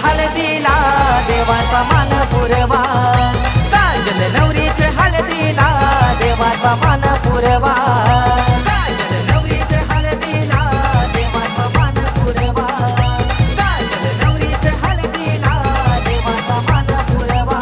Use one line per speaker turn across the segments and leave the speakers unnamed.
हळदीला देवाचा मान पुरवा, काजल नवरीचे हळदीला देवाचा मान पुरवा, काजल नवरीचे हळदीला देवाचा मान पुरवा, काजल नवरीचे हळदीला देवाचा मान पुरवा।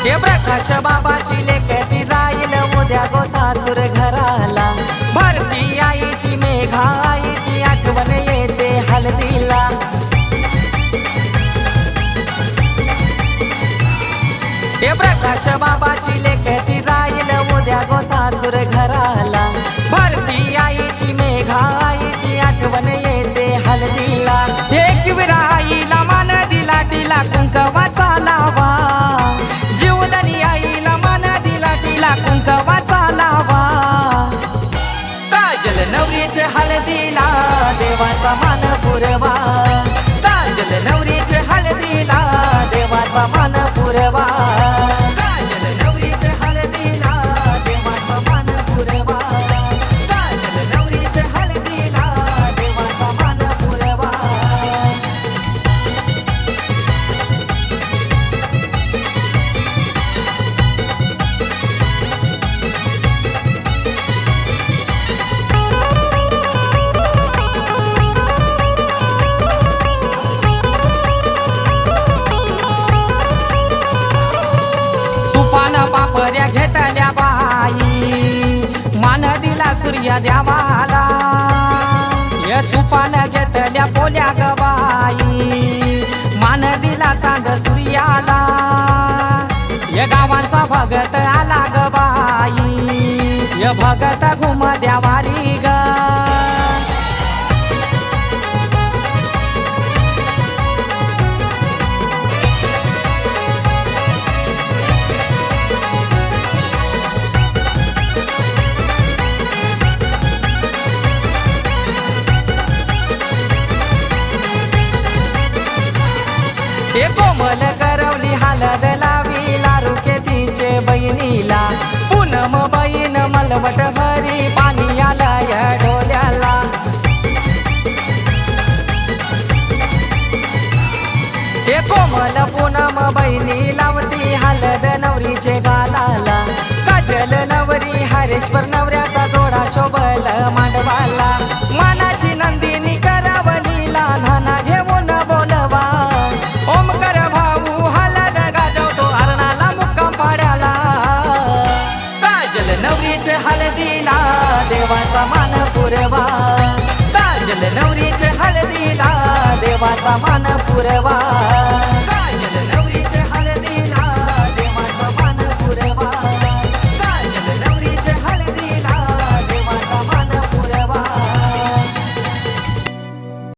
हे प्रकाश बाबाची लेक ती जाईल उद्या गोसासूर घराला, भरती आईची मेघा आईची आठवण येते हळदीला। हे प्रकाश बाबाची लेक ती जाईल उद्या गोसासूर घराला, भरती आईची मेघा आईची आठवण येते हळदीला। एक विरा आईला मान दिला तिला कुंकवाचा लावा, जीवदानी आईला मान दिला तिला कुंकवाचा लावा, काजल नवरीचे हळदीला देवाचा मान पुरवा, काजल नवरीचे हळदीला देवाचा मान पुरवा, काजल नवरीचे हळदीला देवाचा मान पुरवा, काजल नवरीचे हळदीला देवाचा मान पुरवा। पापऱ्या घेतल्या बाई, मान दिला सूर्य देवाला, या सुपान घेतल्या पोल्या ग बाई, मान दिला चांद सूर्याला, या गावांचा भगत आला ग बाई, या भगत घुम द्यावारी ग। हे कोमल करवली हळद लावी लारुके तिचे बहिणीला, पूनम बहीण मलवट भरी पाणी आलं या डोल्याला। हे कोमल पूनम बहिणी लावती हळद नवरीचे गालाला, काजल नवरी हरेश्वर नवऱ्याचा जोडा शोभल मांडवाला, मानाची नंदिनी करवलीला नाना घेऊन बोलवा, ओमकार भाऊ हळद गाजवतो अर्णाला मुक्काम पाड्याला, काजल नवरीचे हळदीला देवाचा मान पुरवा, काजल नवरीचे हळदीला देवाचा मान पुरवा।